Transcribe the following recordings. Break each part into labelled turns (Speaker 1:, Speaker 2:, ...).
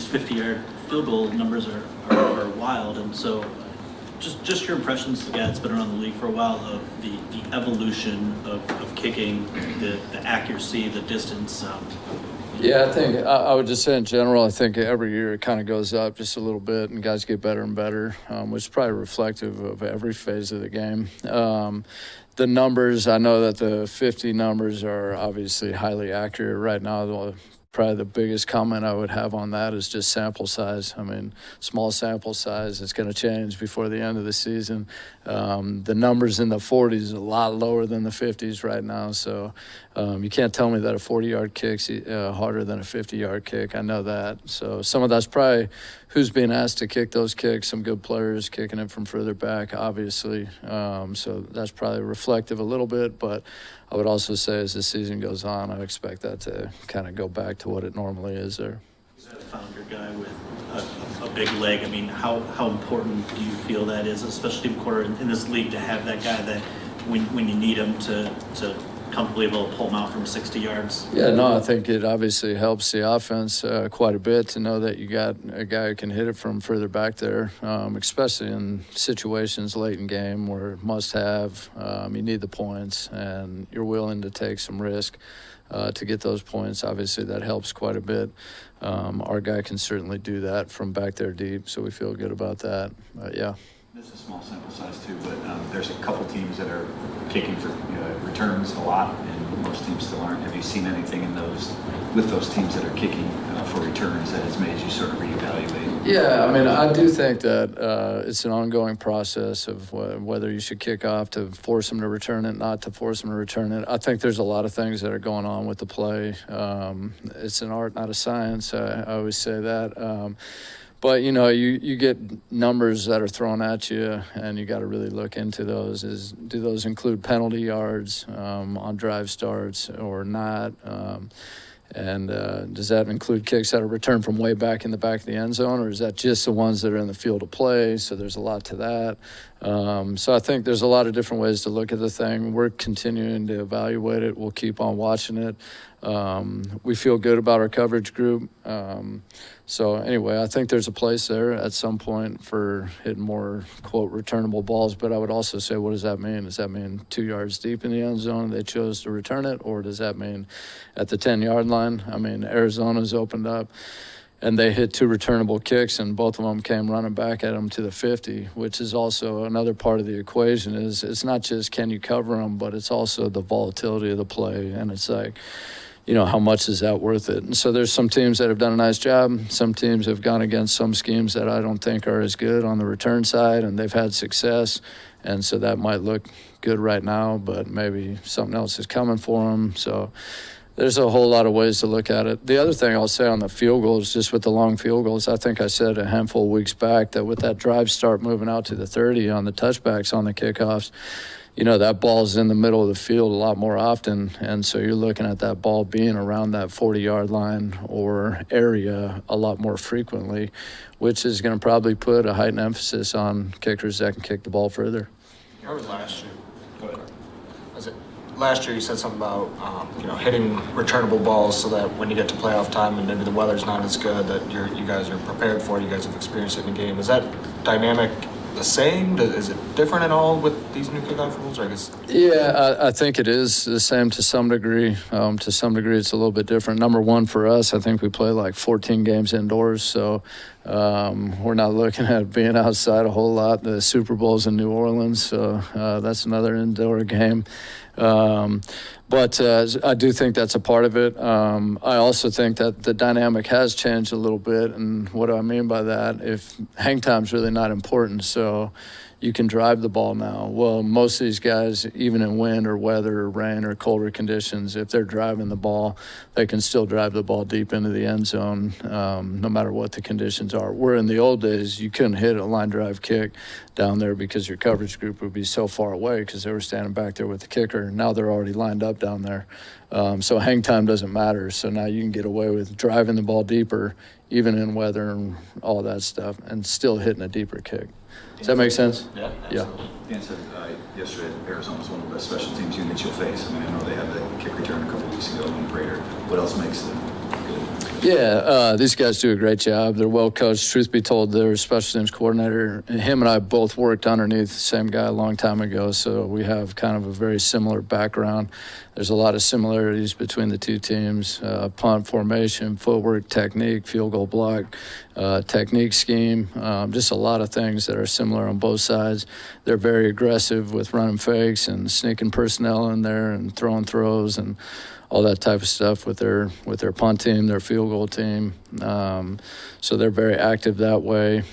Speaker 1: 50-yard field goal numbers are wild, and so just your impressions, the guy that's been around the league for a while, of the evolution of kicking, the accuracy, the distance.
Speaker 2: Yeah, I think I would just say in general, I think every year it kind of goes up just a little bit and guys get better and better, which is probably reflective of every phase of the game. The numbers, I know that the 50 numbers are obviously highly accurate right now. Probably the biggest comment I would have on that is just sample size. I mean, small sample size, it's going to change before the end of the season. The numbers in the 40s are a lot lower than the 50s right now, so you can't tell me that a 40-yard kick's harder than a 50-yard kick. I know that. So some of that's probably who's being asked to kick those kicks, some good players kicking it from further back, obviously. So that's probably reflective a little bit, but I would also say as the season goes on, I expect that to kind of go back to what it normally is there.
Speaker 1: Is that a founder guy with a big leg? I mean, how important do you feel that is, especially quarter in this league, to have that guy that when you need him to comfortably able to pull him out from 60 yards?
Speaker 2: Yeah, no, I think it obviously helps the offense quite a bit to know that you got a guy who can hit it from further back there, especially in situations late in game where must have, you need the points and you're willing to take some risk to get those points. Obviously, that helps quite a bit. Our guy can certainly do that from back there deep, so we feel good about that. Yeah.
Speaker 3: This is a small sample size too, but there's a couple teams that are kicking for returns a lot, and most teams still aren't. Have you seen anything in with those teams that are kicking for returns that has made you sort of reevaluate?
Speaker 2: Yeah, I mean, I do think that it's an ongoing process of whether you should kick off to force them to return it, not to force them to return it. I think there's a lot of things that are going on with the play. It's an art, not a science. I always say that. But, you get numbers that are thrown at you, and you got to really look into those. Do those include penalty yards on drive starts or not? And does that include kicks that are returned from way back in the back of the end zone, or is that just the ones that are in the field of play? So there's a lot to that. So I think there's a lot of different ways to look at the thing. We're continuing to evaluate it. We'll keep on watching it. We feel good about our coverage group. So anyway, I think there's a place there at some point for hitting more, quote, returnable balls. But I would also say, what does that mean? Does that mean 2 yards deep in the end zone they chose to return it? Or does that mean at the 10-yard line? I mean, Arizona's opened up, and they hit 2 returnable kicks, and both of them came running back at them to the 50, which is also another part of the equation. Is it's not just can you cover them, but it's also the volatility of the play. And it's like, how much is that worth it? And so there's some teams that have done a nice job. Some teams have gone against some schemes that I don't think are as good on the return side, and they've had success. And so that might look good right now, but maybe something else is coming for them. So there's a whole lot of ways to look at it. The other thing I'll say on the field goals, just with the long field goals, I think I said a handful of weeks back that with that drive start moving out to the 30 on the touchbacks on the kickoffs, that ball's in the middle of the field a lot more often, and so you're looking at that ball being around that 40-yard line or area a lot more frequently, which is going to probably put a heightened emphasis on kickers that can kick the ball further.
Speaker 4: How was last year? Go ahead. Last year you said something about hitting returnable balls so that when you get to playoff time and maybe the weather's not as good, that you guys are prepared for it, you guys have experienced it in the game. Is that dynamic the same? Is it different at all with these new kickoff rules?
Speaker 2: Yeah, I think it is the same to some degree. To some degree, it's a little bit different. Number one, for us, I think we play like 14 games indoors, so we're not looking at being outside a whole lot. The Super Bowl's in New Orleans, so that's another indoor game. But I do think that's a part of it. I also think that the dynamic has changed a little bit, and what do I mean by that? If hang time's really not important, so you can drive the ball now. Well, most of these guys, even in wind or weather or rain or colder conditions, if they're driving the ball, they can still drive the ball deep into the end zone no matter what the conditions are. Where in the old days, you couldn't hit a line drive kick down there because your coverage group would be so far away because they were standing back there with the kicker. Now they're already lined up down there. So hang time doesn't matter. So now you can get away with driving the ball deeper, even in weather and all that stuff, and still hitting a deeper kick. Does that make sense?
Speaker 4: Yeah.
Speaker 3: Dan said yesterday Arizona's one of the best special teams units you'll face. I mean, I know they had the kick return a couple weeks ago in Prater. What else makes them good?
Speaker 2: Yeah, these guys do a great job. They're well coached. Truth be told, their special teams coordinator, him and I both worked underneath the same guy a long time ago, so we have kind of a very similar background. There's a lot of similarities between the two teams, punt formation, footwork, technique, field goal block, technique scheme, just a lot of things that are similar on both sides. They're very aggressive with running fakes and sneaking personnel in there and throwing throws and all that type of stuff with their punt team, their field goal team. So they're very active that way.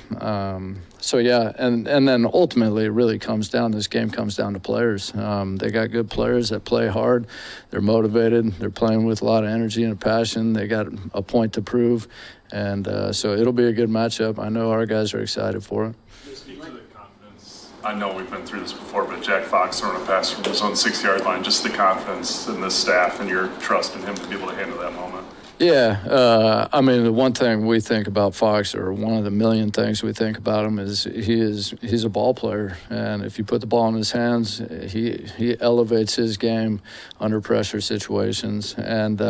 Speaker 2: So yeah, and then ultimately it really comes down, this game comes down to players. They got good players that play hard. They're motivated. They're playing with a lot of energy and passion. They got a point to prove. And so it'll be a good matchup. I know our guys are excited for it.
Speaker 5: Speak to the confidence. I know we've been through this before, but Jack Fox throwing a pass from his own 6-yard line, just the confidence in this staff and your trust in him to be able to handle that moment.
Speaker 2: Yeah, I mean, the one thing we think about Fox, or one of the million things we think about him, is he's a ball player, and if you put the ball in his hands, he elevates his game under pressure situations, and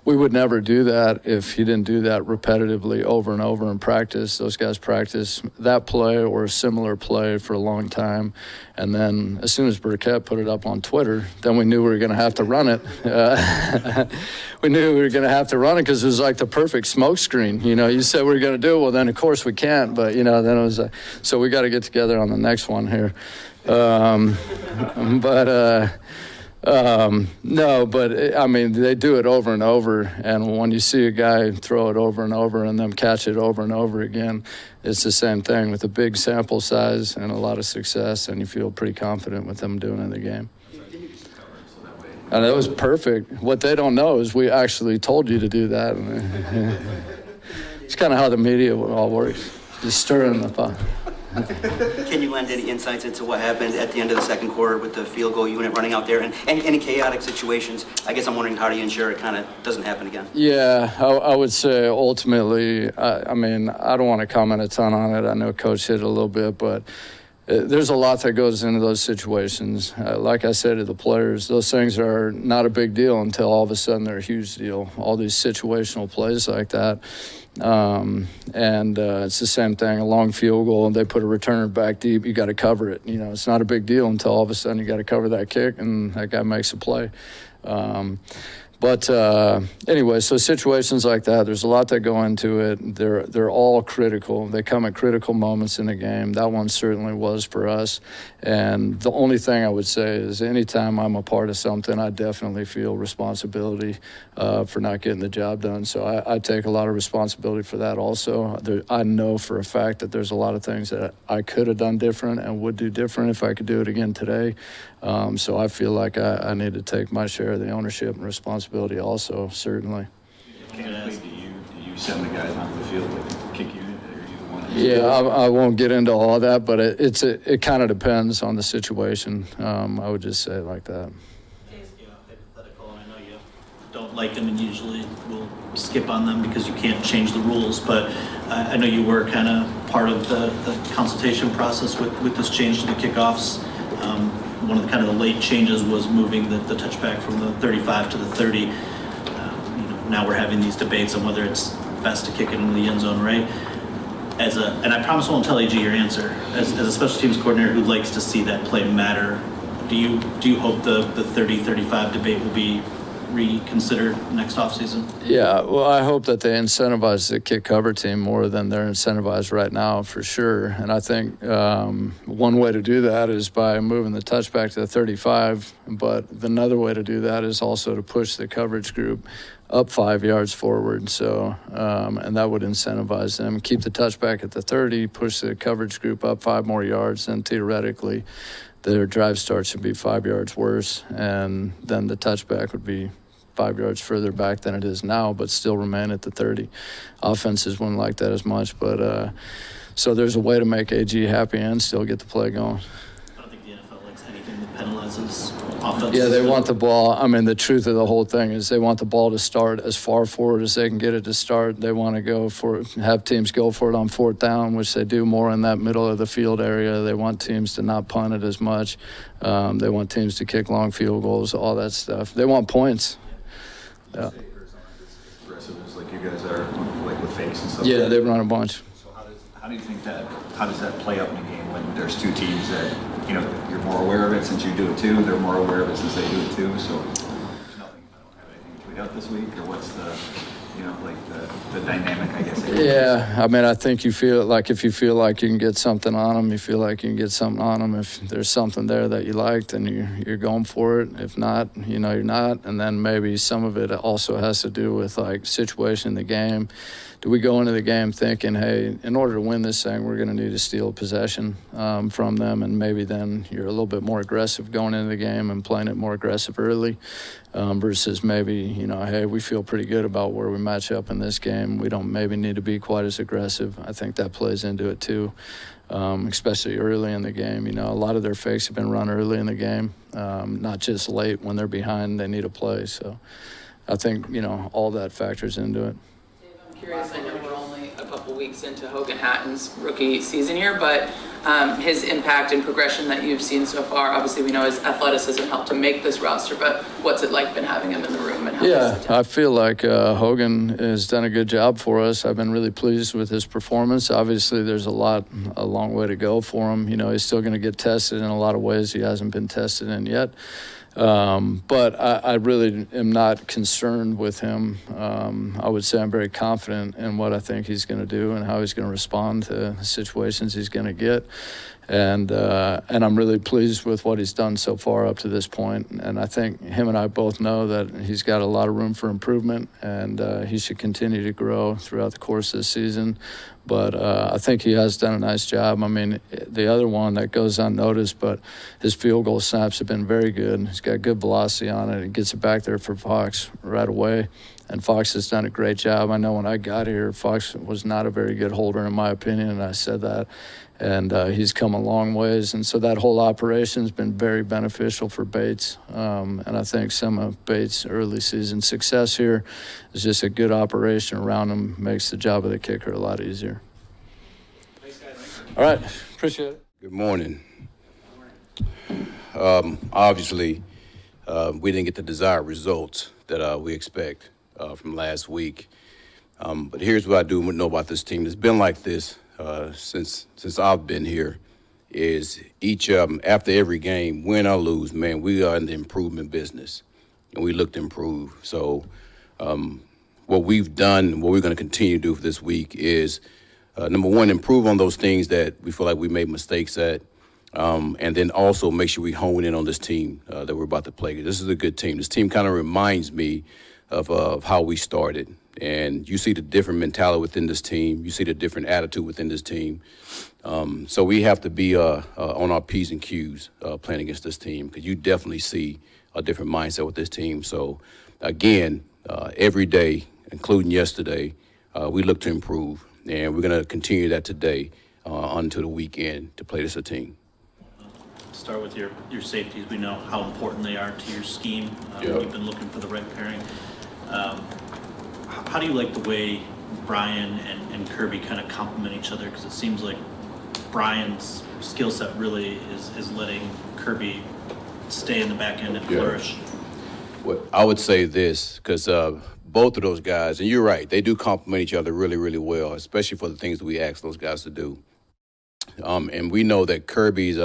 Speaker 2: we would never do that if he didn't do that repetitively over and over in practice. Those guys practice that play or a similar play for a long time, and then as soon as Burkett put it up on Twitter, then we knew we were going to have to run it. We knew we were going to have to run it because it was like the perfect smoke screen. You know, you said we were going to do it, well, then of course we can't. But, you know, then it was so we got to get together on the next one here. No, but I mean, they do it over and over. And when you see a guy throw it over and over and then catch it over and over again, it's the same thing with a big sample size and a lot of success. And you feel pretty confident with them doing it in the game. And it was perfect. What they don't know is we actually told you to do that. It's kind of how the media all works, just stirring the pot.
Speaker 6: Can you lend any insights into what happened at the end of the second quarter with the field goal unit running out there and any chaotic situations? I guess I'm wondering, how do you ensure it kind of doesn't happen again?
Speaker 2: Yeah, I would say ultimately, I mean, I don't want to comment a ton on it. I know Coach hit it a little bit, but there's a lot that goes into those situations. Like I said to the players, those things are not a big deal until all of a sudden they're a huge deal. All these situational plays like that. It's the same thing, a long field goal, and they put a returner back deep, you got to cover it. You know, it's not a big deal until all of a sudden you got to cover that kick and that guy makes a play. Anyway, so situations like that, there's a lot that go into it. They're all critical. They come at critical moments in the game. That one certainly was for us. And the only thing I would say is anytime I'm a part of something, I definitely feel responsibility for not getting the job done. So I take a lot of responsibility for that also. I know for a fact that there's a lot of things that I could have done different and would do different if I could do it again today. So I feel like I need to take my share of the ownership and responsibility also, certainly.
Speaker 3: Mechanically, do you send the guys onto the field with the kick unit, or are you the one?
Speaker 2: Yeah, I won't get into all that, but it kind of depends on the situation. I would just say it like that.
Speaker 1: Hypothetical, and I know you don't like them and usually will skip on them because you can't change the rules, but I know you were kind of part of the consultation process with this change to the kickoffs. One of the kind of the late changes was moving the touchback from the 35 to the 30. Now we're having these debates on whether it's best to kick it into the end zone, right? And I promise I won't tell AG your answer. As a special teams coordinator who likes to see that play matter, do you hope the 30-35 debate will be reconsidered next offseason?
Speaker 2: Yeah, well, I hope that they incentivize the kick cover team more than they're incentivized right now, for sure. And I think one way to do that is by moving the touchback to the 35, but another way to do that is also to push the coverage group up 5 yards forward. So, and that would incentivize them. Keep the touchback at the 30, push the coverage group up 5 more yards, and theoretically their drive start should be 5 yards worse, and then the touchback would be 5 yards further back than it is now, but still remain at the 30. Offenses wouldn't like that as much, but so there's a way to make AG happy and still get the play going.
Speaker 1: I don't think the NFL likes anything that penalizes offenses.
Speaker 2: Yeah, they want the ball. I mean, the truth of the whole thing is they want the ball to start as far forward as they can get it to start. They want to have teams go for it on 4th down, which they do more in that middle of the field area. They want teams to not punt it as much. They want teams to kick long field goals, all that stuff. They want points. Yeah.
Speaker 3: Aggressiveness, like you guys breaks and stuff.
Speaker 2: Yeah, they run a bunch.
Speaker 3: So how does that play out in a game when there's two teams that, you know, you're more aware of it since you do it too, they're more aware of it since they do it too, so there's nothing, I don't have anything to tweet out this week, or what's the, you know, like the dynamic, I guess?
Speaker 2: Yeah, I mean, I think you feel like if you feel like you can get something on them, you feel like you can get something on them. If there's something there that you like, then you're going for it. If not, you know, you're not. And then maybe some of it also has to do with like situation in the game. Do we go into the game thinking, hey, in order to win this thing, we're going to need to steal possession from them, and maybe then you're a little bit more aggressive going into the game and playing it more aggressive early versus maybe, you know, hey, we feel pretty good about where we match up in this game. We don't maybe need to be quite as aggressive. I think that plays into it too, especially early in the game. You know, a lot of their fakes have been run early in the game, not just late when they're behind, they need a play. So I think, you know, all that factors into it.
Speaker 7: Curious, I know we're only a couple weeks into Hogan Hatton's rookie season here, but his impact and progression that you've seen so far, obviously we know his athleticism helped to make this roster, but what's it like been having him in the room? And how
Speaker 2: Yeah, I feel like Hogan has done a good job for us. I've been really pleased with his performance. Obviously, there's a long way to go for him. You know, he's still going to get tested in a lot of ways he hasn't been tested in yet. But I really am not concerned with him. I would say I'm very confident in what I think he's going to do and how he's going to respond to situations he's going to get. And I'm really pleased with what he's done so far up to this point. And I think him and I both know that he's got a lot of room for improvement, and he should continue to grow throughout the course of this season. But I think he has done a nice job. I mean, the other one that goes unnoticed, but his field goal snaps have been very good. He's got good velocity on it. He gets it back there for Fox right away. And Fox has done a great job. I know when I got here, Fox was not a very good holder, in my opinion, and I said that. And he's come a long ways. And so that whole operation has been very beneficial for Bates. And I think some of Bates' early season success here is just a good operation around him, makes the job of the kicker a lot easier. All right, appreciate it.
Speaker 8: Good morning. Obviously, we didn't get the desired results that we expect from last week. But here's what I do know about this team. It's been like this since I've been here. Is each after every game, win or lose, man, we are in the improvement business, and we look to improve. So, what we've done, what we're going to continue to do for this week is, number one, improve on those things that we feel like we made mistakes at. And then also make sure we hone in on this team that we're about to play. This is a good team. This team kind of reminds me of how we started. And you see the different mentality within this team. You see the different attitude within this team. So we have to be on our P's and Q's playing against this team, because you definitely see a different mindset with this team. So, again, every day, including yesterday, we look to improve. And we're going to continue that today until the weekend to play this a team.
Speaker 1: Start with your safeties. We know how important they are to your scheme.
Speaker 8: Yep.
Speaker 1: You've been looking for the right pairing. How do you like the way Brian and Kirby kind of complement each other? Because it seems like Brian's skill set really is letting Kirby stay in the back end and flourish.
Speaker 8: Well, I would say this, because both of those guys, and you're right, they do complement each other really, really well, especially for the things that we ask those guys to do. And we know that Kirby's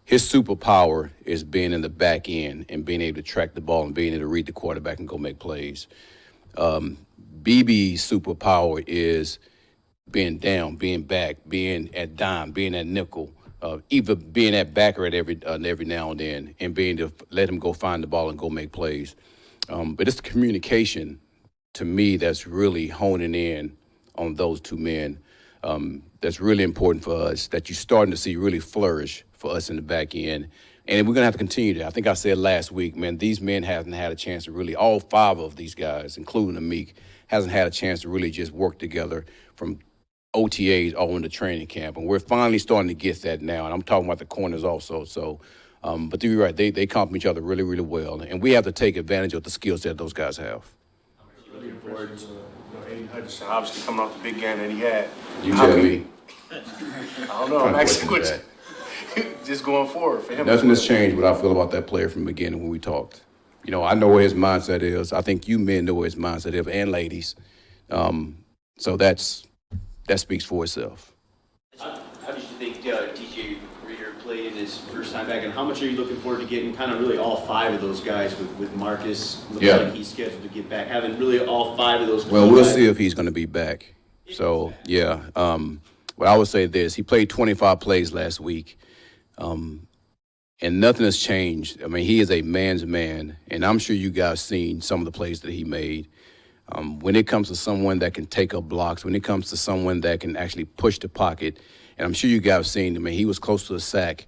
Speaker 8: his superpower is being in the back end and being able to track the ball and being able to read the quarterback and go make plays. BB's superpower is being down, being back, being at dime, being at nickel, either being at backer at every now and then, and being to let him go find the ball and go make plays. But it's the communication, to me, that's really honing in on those two men. That's really important for us, that you're starting to see really flourish for us in the back end. And we're going to have to continue that. I think I said last week, man, these men haven't had a chance to really, all five of these guys, including Amik, hasn't had a chance to really just work together from OTAs all into training camp. And we're finally starting to get that now. And I'm talking about the corners also. So, but you're right, they complement each other really, really well. And we have to take advantage of the skill set those guys have.
Speaker 4: Looking forward to Aiden Hutchinson obviously coming off the big game that he had.
Speaker 8: You tell me.
Speaker 4: I don't know. I'm asking what just going forward for him.
Speaker 8: Nothing has changed what I feel about that player from the beginning when we talked. You know, I know where his mindset is. I think you men know where his mindset is, and ladies. So that speaks for itself.
Speaker 9: How did you think DJ Reader played in his first time back, and how much are you looking forward to getting kind of really all five of those guys with Marcus? Looks like he's scheduled to get back, having really all five of those.
Speaker 8: Well, we'll see if he's going to be back. So, yeah. Well, I would say this. He played 25 plays last week, and nothing has changed. I mean, he is a man's man, and I'm sure you guys seen some of the plays that he made. When it comes to someone that can take up blocks, when it comes to someone that can actually push the pocket, and I'm sure you guys have seen, I mean, he was close to a sack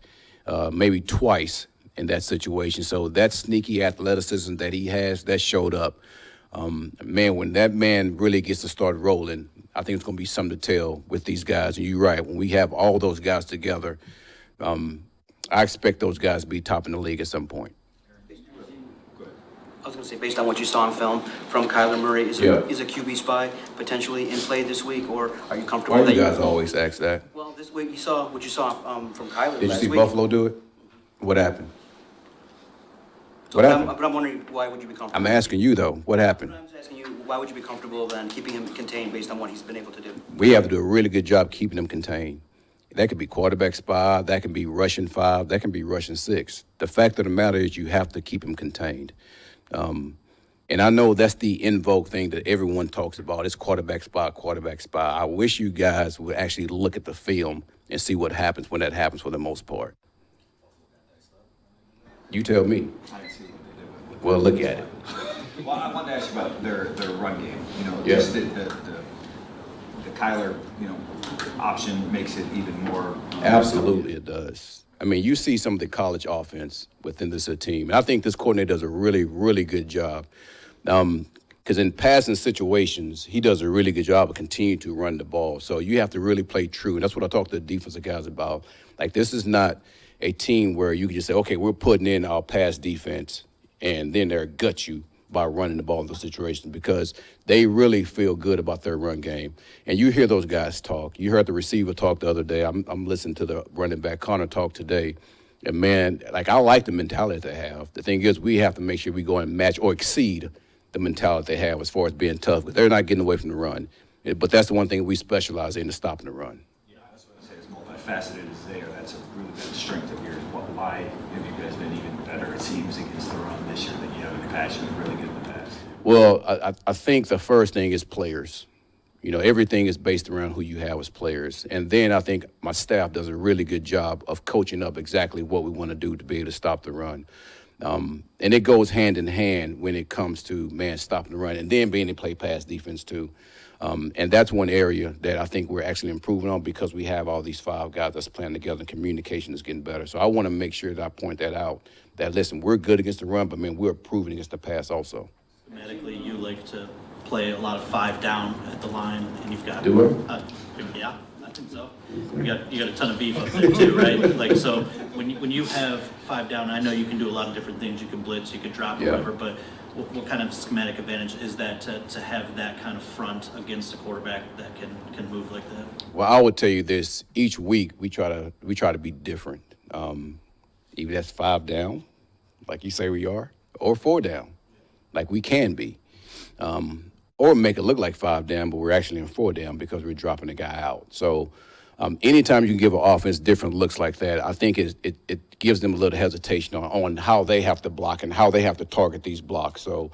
Speaker 8: maybe twice in that situation. So that sneaky athleticism that he has, that showed up. Man, when that man really gets to start rolling, I think it's going to be something to tell with these guys. And you're right, when we have all those guys together, I expect those guys to be top in the league at some point.
Speaker 6: I was going to say, based on what you saw in film from Kyler Murray, is a QB spy potentially in play this week, or are you comfortable?
Speaker 8: Why do you guys always ask that?
Speaker 6: Well, this week you saw what you saw from Kyler
Speaker 8: Did you
Speaker 6: last
Speaker 8: see
Speaker 6: week.
Speaker 8: Buffalo do it? What happened?
Speaker 6: So
Speaker 8: What happened?
Speaker 6: But I'm wondering, why would you be comfortable?
Speaker 8: I'm asking you, though. What happened?
Speaker 6: I'm asking you, why would you be comfortable then keeping him contained based on what he's been able to do?
Speaker 8: We have to do a really good job keeping them contained. That could be quarterback spy, that can be rushing 5, that can be rushing 6. The fact of the matter is you have to keep them contained. And I know that's the in vogue thing that everyone talks about. It's quarterback spy, quarterback spy. I wish you guys would actually look at the film and see what happens when that happens for the most part. You tell me.
Speaker 3: I didn't see what they did with
Speaker 8: Well, look at it.
Speaker 3: Well, I wanted to ask you about their run game. You know,
Speaker 8: Yeah.
Speaker 3: just the Kyler, option makes it even more.
Speaker 8: Absolutely, it does. I mean, you see some of the college offense within this team. And I think this coordinator does a really, really good job. Because in passing situations, he does a really good job of continuing to run the ball. So you have to really play true. And that's what I talk to the defensive guys about. Like, this is not a team where you can just say, okay, we're putting in our pass defense, and then they'll gut you by running the ball in those situations, because they really feel good about their run game. And you hear those guys talk. You heard the receiver talk the other day. I'm listening to the running back Connor talk today. And, man, like, I like the mentality they have. The thing is, we have to make sure we go and match or exceed the mentality they have as far as being tough, because they're not getting away from the run. But that's the one thing we specialize in, is stopping the run.
Speaker 3: Yeah, that's what I say. As multifaceted as they are, that's a really good strength of yours. Why have you guys been even better, it seems, against the run this year than you have in the past? You've been really good in the past.
Speaker 8: Well, I think the first thing is players. Everything is based around who you have as players. And then I think my staff does a really good job of coaching up exactly what we want to do to be able to stop the run. And it goes hand in hand when it comes to, man, stopping the run and then being able to play pass defense too. And that's one area that I think we're actually improving on, because we have all these 5 guys that's playing together and communication is getting better. So I want to make sure that I point that out, that, listen, we're good against the run, but, man, we're improving against the pass also.
Speaker 1: Schematically, you like to play a lot of 5 down at the line, and you've got.
Speaker 8: Do
Speaker 1: Yeah, I think so. You got a ton of beef up there too, right? Like, so when you have 5 down, I know you can do a lot of different things. You can blitz, you can drop,
Speaker 8: Yeah.
Speaker 1: whatever. But what kind of schematic advantage is that to have that kind of front against a quarterback that can move like that?
Speaker 8: Well, I would tell you this: each week we try to be different. Even that's 5 down, like you say we are, or 4 down, like we can be, or make it look like 5 down, but we're actually in 4 down because we're dropping the guy out. So anytime you can give an offense different looks like that, I think it gives them a little hesitation on how they have to block and how they have to target these blocks. So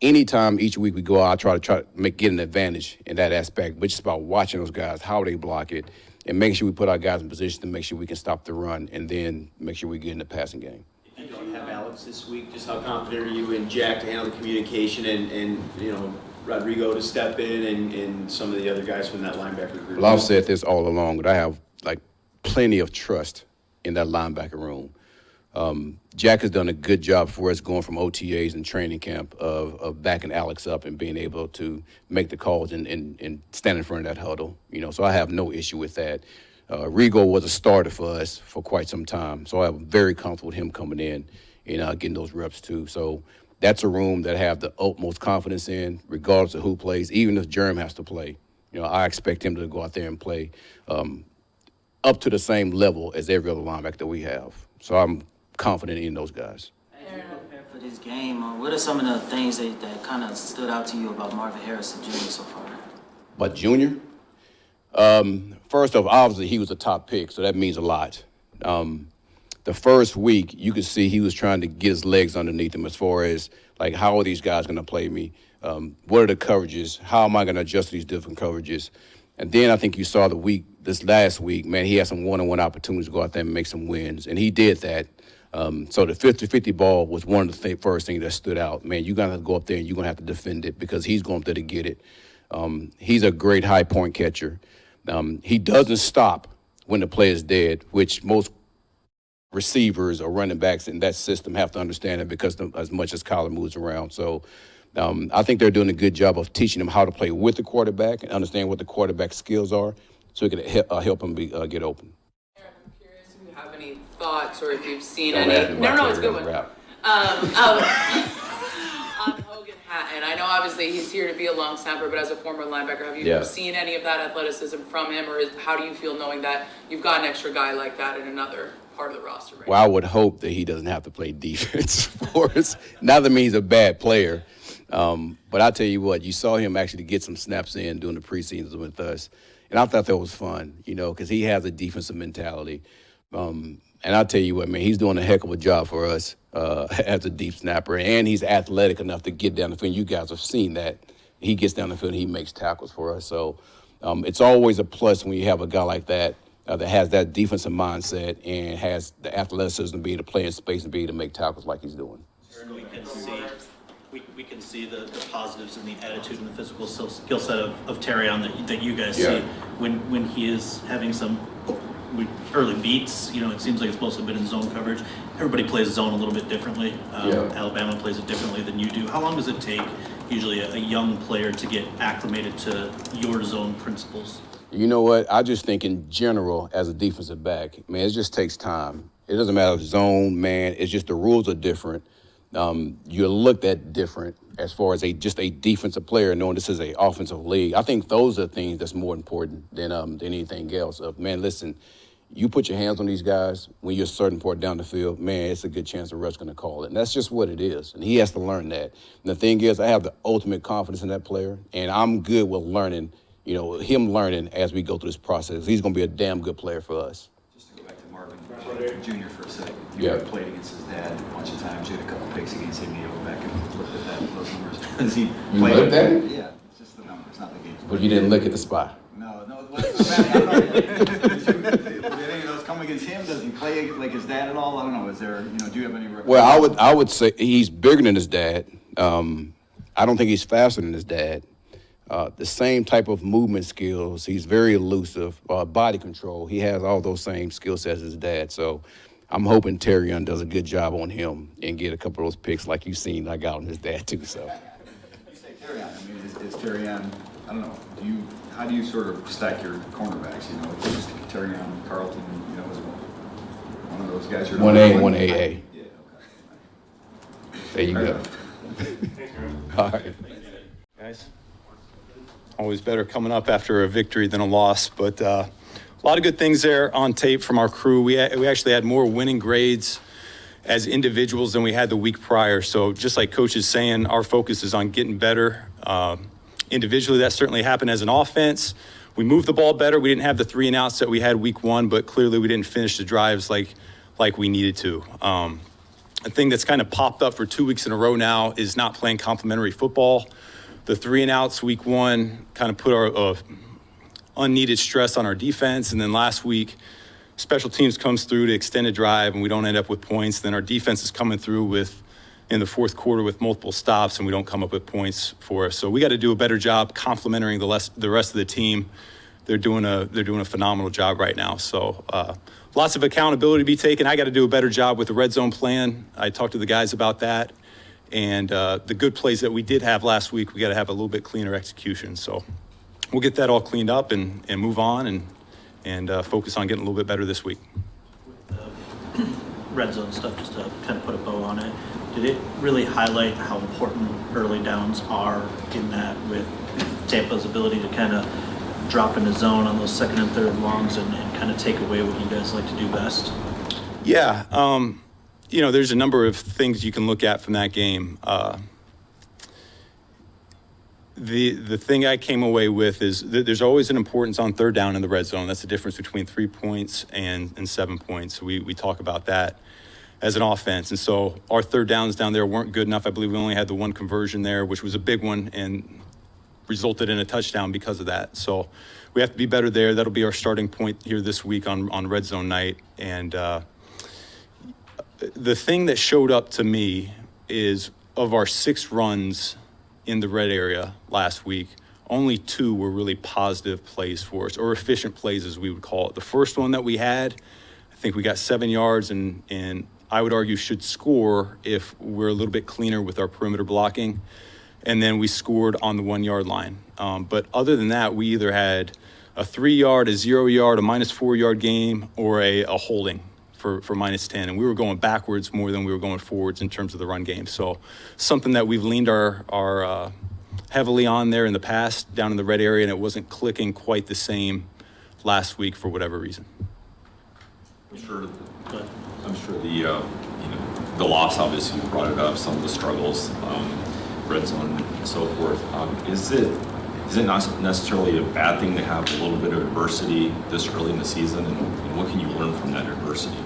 Speaker 8: anytime each week we go out, I try to get an advantage in that aspect, but just about watching those guys, how they block it, and making sure we put our guys in position to make sure we can stop the run and then make sure we get in the passing game.
Speaker 9: You don't have Alex this week. Just how confident are you in Jack to handle the communication and Rodrigo to step in and some of the other guys from that linebacker group?
Speaker 8: Well, I've said this all along, but I have plenty of trust in that linebacker room. Jack has done a good job for us going from OTAs and training camp of backing Alex up and being able to make the calls and stand in front of that huddle. So I have no issue with that. Rigo was a starter for us for quite some time, so I'm very comfortable with him coming in and getting those reps too. So that's a room that I have the utmost confidence in, regardless of who plays. Even if Jerem has to play, I expect him to go out there and play up to the same level as every other linebacker that we have. So I'm confident in those guys.
Speaker 10: As you prepare for this game, what are some of the things that kind of stood out to you about Marvin Harrison Jr. so far?
Speaker 8: But Junior, first off, obviously he was a top pick, so that means a lot. The first week, you could see he was trying to get his legs underneath him as far as, like, how are these guys going to play me? What are the coverages? How am I going to adjust to these different coverages? And then I think you saw this last week, man, he had some one-on-one opportunities to go out there and make some wins, and he did that. So the 50-50 ball was one of the first things that stood out. Man, you're going to go up there and you're going to have to defend it because he's going up there to get it. He's a great high point catcher. He doesn't stop when the play is dead, which most receivers or running backs in that system have to understand it because as much as Kyler moves around. So I think they're doing a good job of teaching him how to play with the quarterback and understand what the quarterback's skills are so he can help him get open.
Speaker 7: Aaron, I'm curious if you have any thoughts or if you've seen
Speaker 8: Don't
Speaker 7: any.
Speaker 8: ask me about
Speaker 7: No, it's a
Speaker 8: Terry
Speaker 7: good one.
Speaker 8: Rap.
Speaker 7: On Hogan Hatton, I know obviously he's here to be a long snapper, but as a former linebacker, have you
Speaker 8: Yeah.
Speaker 7: seen any of that athleticism from him, or how do you feel knowing that you've got an extra guy like that in another part of the roster right
Speaker 8: Well, I would hope that he doesn't have to play defense for us. Not that means he's a bad player. But I tell you what, you saw him actually get some snaps in during the preseason with us. And I thought that was fun, because he has a defensive mentality. And I'll tell you what, man, he's doing a heck of a job for us as a deep snapper. And he's athletic enough to get down the field. You guys have seen that. He gets down the field and he makes tackles for us. So it's always a plus when you have a guy like that that has that defensive mindset and has the athleticism to be able to play in space and be able to make tackles like he's doing.
Speaker 1: We can see the positives and the attitude and the physical skill set of Terrion that you guys
Speaker 8: Yeah.
Speaker 1: see when he is having some early beats. It seems like it's mostly been in zone coverage. Everybody plays zone a little bit differently. Alabama plays it differently than you do. How long does it take usually a young player to get acclimated to your zone principles?
Speaker 8: You know what? I just think in general, as a defensive back, man, it just takes time. It doesn't matter if zone, man. It's just the rules are different. You're looked at different as far as just a defensive player, knowing this is an offensive league. I think those are things that's more important than anything else. Man, listen, you put your hands on these guys when you're a certain point down the field, man, it's a good chance the ref's going to call it. And that's just what it is. And he has to learn that. And the thing is, I have the ultimate confidence in that player, and I'm good with learning, him learning as we go through this process. He's going to be a damn good player for us.
Speaker 3: Just to go back to Marvin Jr. for a second.
Speaker 8: Yeah.
Speaker 3: He played against his dad a bunch of times. He had a couple picks against him. You go back and look at those numbers. Does he play?
Speaker 8: looked at it?
Speaker 3: Yeah, it's just the numbers, not the games.
Speaker 8: But you didn't look at the spot.
Speaker 3: No, what's the matter? I don't know. Did any of those come against him? Does he play like his dad at all? I don't know. Is there, do you have any?
Speaker 8: Well, I would say he's bigger than his dad. I don't think he's faster than his dad. The same type of movement skills. He's very elusive. Body control. He has all those same skill sets as his dad. So I'm hoping Terrion does a good job on him and get a couple of those picks like you've seen I got on his dad too. So.
Speaker 3: You say Terrion. I mean, is Terrion? I don't know. How do you sort of stack your cornerbacks? Just Terrion, Carlton. Is one of those guys.
Speaker 8: 1A, 1AA.
Speaker 3: Yeah. Okay.
Speaker 8: There you go. All right.
Speaker 10: Guys, always better coming up after a victory than a loss, but a lot of good things there on tape from our crew. We actually had more winning grades as individuals than we had the week prior. So just like Coach is saying, our focus is on getting better. Individually, that certainly happened as an offense. We moved the ball better. We didn't have the 3 and outs that we had week 1, but clearly we didn't finish the drives like we needed to. A thing that's kind of popped up for 2 weeks in a row now is not playing complementary football. The 3 and outs week 1 kind of put our unneeded stress on our defense. And then last week, special teams comes through to extend a drive and we don't end up with points. Then our defense is coming through in the fourth quarter with multiple stops and we don't come up with points for us. So we got to do a better job complementing the rest of the team. They're doing a phenomenal job right now. So lots of accountability to be taken. I got to do a better job with the red zone plan. I talked to the guys about that. And the good plays that we did have last week, we got to have a little bit cleaner execution. So we'll get that all cleaned up and move on and focus on getting a little bit better this week.
Speaker 1: With the red zone stuff, just to kind of put a bow on it, did it really highlight how important early downs are in that with Tampa's ability to kind of drop into zone on those second and third longs and kind of take away what you guys like to do best?
Speaker 10: Yeah. There's a number of things you can look at from that game. The thing I came away with is that there's always an importance on third down in the red zone. That's the difference between 3 points and 7 points. We talk about that as an offense. And so our third downs down there weren't good enough. I believe we only had the one conversion there, which was a big one and resulted in a touchdown because of that. So we have to be better there. That'll be our starting point here this week on red zone night. And the thing that showed up to me is of our 6 runs in the red area last week, only 2 were really positive plays for us, or efficient plays as we would call it. The first one that we had, I think we got 7 yards, and I would argue should score if we're a little bit cleaner with our perimeter blocking. And then we scored on the 1 yard line. But other than that, we either had a 3 yard, a 0 yard, a -4 yard game, or a holding for -10. And we were going backwards more than we were going forwards in terms of the run game. So something that we've leaned our heavily on there in the past down in the red area, and it wasn't clicking quite the same last week for whatever reason.
Speaker 11: I'm sure the loss, obviously, you brought it up, some of the struggles, red zone and so forth. Is it not necessarily a bad thing to have a little bit of adversity this early in the season, and what can you learn from that adversity?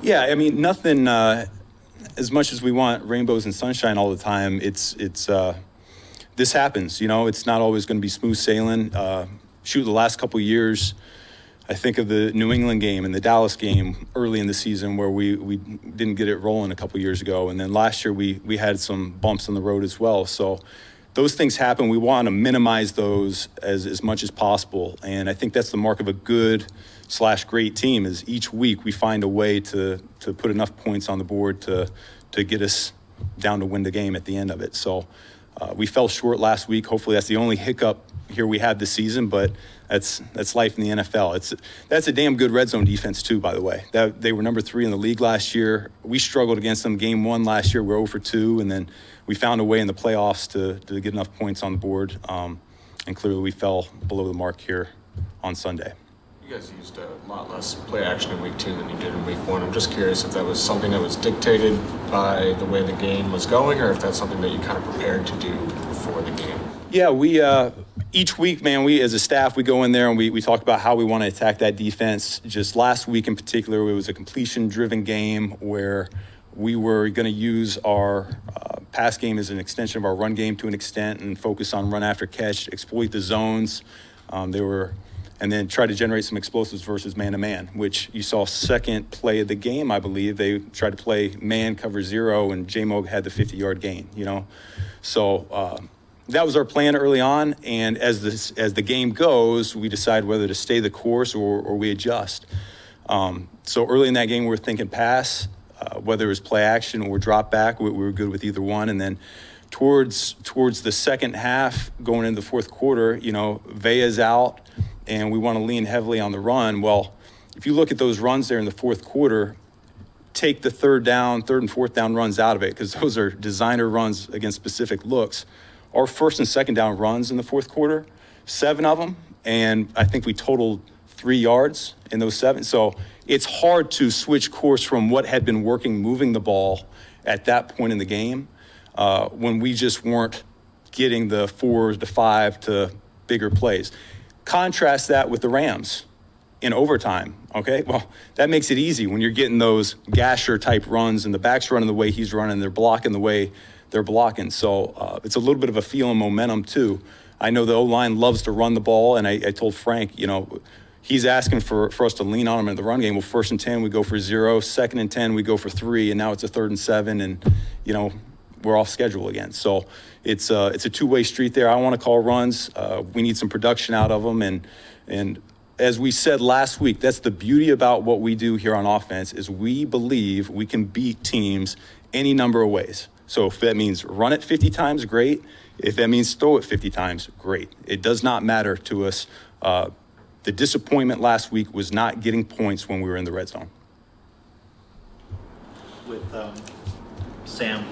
Speaker 10: Yeah, I mean, nothing, as much as we want rainbows and sunshine all the time, this happens, it's not always going to be smooth sailing. The last couple of years, I think of the New England game and the Dallas game early in the season where we didn't get it rolling a couple of years ago. And then last year we had some bumps on the road as well. So those things happen. We want to minimize those as much as possible. And I think that's the mark of a good/great team is each week we find a way to put enough points on the board to get us down to win the game at the end of it. So we fell short last week. Hopefully that's the only hiccup here we have this season, but that's life in the NFL. That's a damn good red zone defense too, by the way. They were number 3 in the league last year. We struggled against them game 1 last year. We're 0 for 2, and then we found a way in the playoffs to get enough points on the board. And clearly we fell below the mark here on Sunday.
Speaker 4: You guys used a lot less play action in week 2 than you did in week 1. I'm just curious if that was something that was dictated by the way the game was going, or if that's something that you kind of prepared to do before the game.
Speaker 10: Yeah, we each week, man, we as a staff, we go in there and we talk about how we want to attack that defense. Just last week in particular, it was a completion-driven game where we were going to use our pass game as an extension of our run game to an extent and focus on run after catch, exploit the zones. And then try to generate some explosives versus man-to-man, which you saw second play of the game, I believe. They tried to play man cover 0, and J-Mo had the 50-yard gain, So that was our plan early on, and as the game goes, we decide whether to stay the course or we adjust. So early in that game, we were thinking pass, whether it was play action or drop back. We were good with either one, and then towards the second half, going into the fourth quarter, Vea's out, and we want to lean heavily on the run. Well, if you look at those runs there in the fourth quarter, take the third and fourth down runs out of it, because those are designer runs against specific looks. Our first and second down runs in the fourth quarter, 7 of them, and I think we totaled 3 yards in those 7. So it's hard to switch course from what had been working, moving the ball at that point in the game, when we just weren't getting the 4 to 5 to bigger plays. Contrast that with the Rams in overtime, okay? Well, that makes it easy when you're getting those gasher-type runs and the back's running the way he's running, they're blocking the way they're blocking. So it's a little bit of a feel and momentum, too. I know the O-line loves to run the ball, and I told Frank, he's asking for us to lean on him in the run game. Well, 1st and 10, we go for 0. 2nd and 10, we go for 3, and now it's a 3rd and 7, and, we're off schedule again. So it's a two-way street there. I want to call runs. We need some production out of them. And as we said last week, that's the beauty about what we do here on offense is we believe we can beat teams any number of ways. So if that means run it 50 times, great. If that means throw it 50 times, great. It does not matter to us. The disappointment last week was not getting points when we were in the red zone.
Speaker 1: With Sam,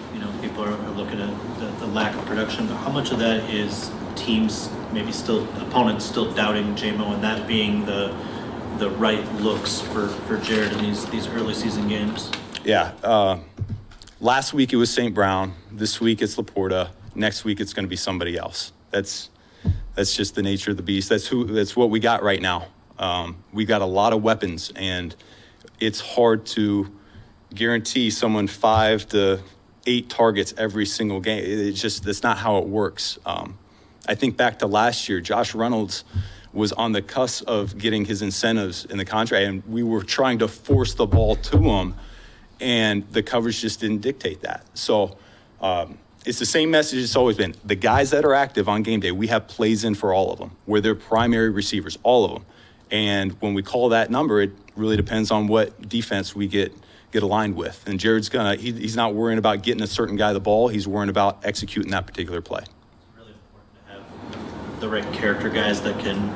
Speaker 1: people are looking at the lack of production. How much of that is teams, opponents still doubting J-Mo and that being the right looks for Jared in these early season games?
Speaker 10: Yeah. Last week it was St. Brown. This week it's Laporta. Next week it's going to be somebody else. That's just the nature of the beast. That's what we got right now. We got a lot of weapons, and it's hard to guarantee someone 5 to 8 targets every single game. That's not how it works. I think back to last year, Josh Reynolds was on the cusp of getting his incentives in the contract, and we were trying to force the ball to him, and the coverage just didn't dictate that. So it's the same message it's always been. The guys that are active on game day, we have plays in for all of them. We're their primary receivers, all of them. And when we call that number, it really depends on what defense we get aligned with. And Jared's he's not worrying about getting a certain guy the ball. He's worrying about executing that particular play.
Speaker 1: Really important to have the right character guys that can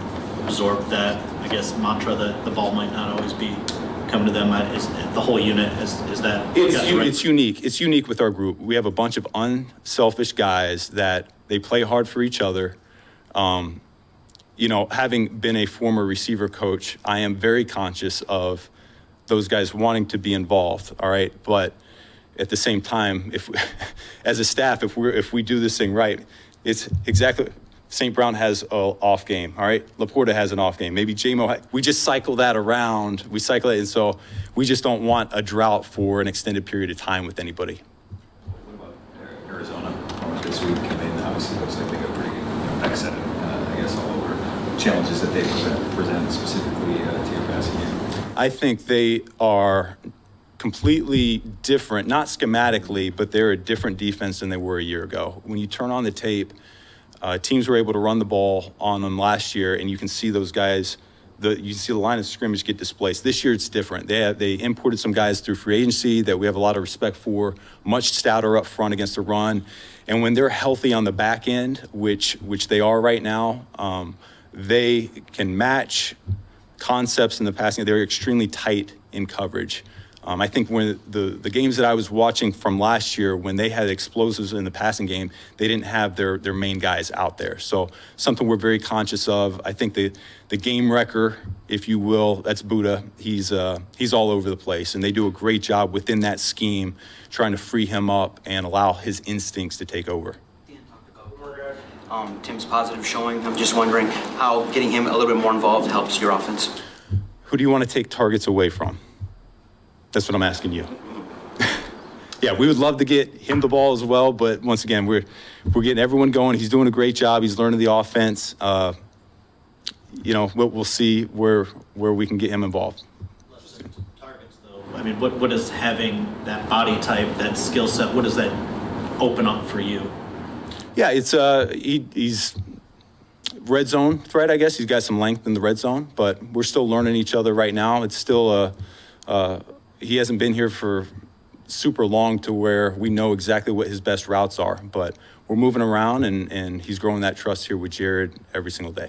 Speaker 1: absorb that, I guess, mantra that the ball might not always be coming to them. Is the whole unit, is that?
Speaker 10: It's unique. It's unique with our group. We have a bunch of unselfish guys that they play hard for each other. Having been a former receiver coach, I am very conscious of those guys wanting to be involved, all right? But at the same time, as a staff, if we do this thing right, it's exactly, St. Brown has an off game, all right? Laporta has an off game. Maybe JMO, we just cycle that around. We cycle it, and so we just don't want a drought for an extended period of time with anybody.
Speaker 3: What about Arizona this week? I mean, obviously, it looks like they got pretty good effect set, I guess, all over challenges that they present specifically to your passing game.
Speaker 10: I think they are completely different, not schematically, but they're a different defense than they were a year ago. When you turn on the tape, teams were able to run the ball on them last year, and you can see those guys, you can see the line of scrimmage get displaced. This year it's different. They imported some guys through free agency that we have a lot of respect for, much stouter up front against the run. And when they're healthy on the back end, which they are right now, they can match concepts in the passing. They're extremely tight in coverage. I think when the games that I was watching from last year, when they had explosives in the passing game, they didn't have their main guys out there. So something we're very conscious of. I think the game wrecker, if you will, that's Buddha. He's all over the place, and they do a great job within that scheme trying to free him up and allow his instincts to take over.
Speaker 6: Dan talked about Tim's positive showing. I'm just wondering how getting him a little bit more involved helps your offense.
Speaker 10: Who do you want to take targets away from? That's what I'm asking you. Yeah, we would love to get him the ball as well, but once again, we're getting everyone going. He's doing a great job. He's learning the offense. We'll see where we can get him involved.
Speaker 1: Less than targets, though. I mean, what is having that body type, that skill set, what does that open up for you?
Speaker 10: Yeah, it's he's red zone threat, I guess. He's got some length in the red zone, but we're still learning each other right now. It's still he hasn't been here for super long to where we know exactly what his best routes are, but we're moving around and he's growing that trust here with Jared every single day.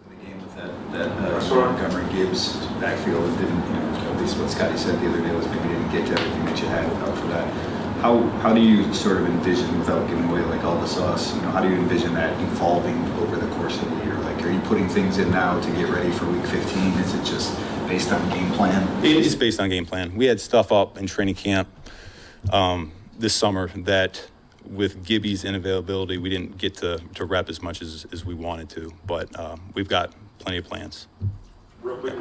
Speaker 3: The game with that Montgomery Gibbs backfield didn't, at least what Scotty said the other day was maybe didn't get to everything that you had for that. How do you sort of envision, without giving away like all the sauce, how do you envision that evolving over the course of the year? Like, are you putting things in now to get ready for week 15? Is it just based on game plan?
Speaker 10: It is based on game plan. We had stuff up in training camp this summer that with Gibby's inavailability, we didn't get to rep as much as we wanted to, but we've got plenty of plans.
Speaker 9: Real quick,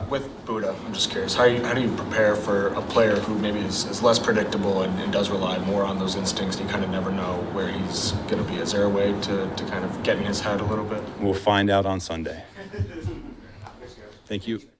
Speaker 4: With Buddha, I'm just curious, how do you prepare for a player who maybe is less predictable and does rely more on those instincts? You kind of never know where he's going to be. Is there a way to kind of get in his head a little bit?
Speaker 10: We'll find out on Sunday. Thank you.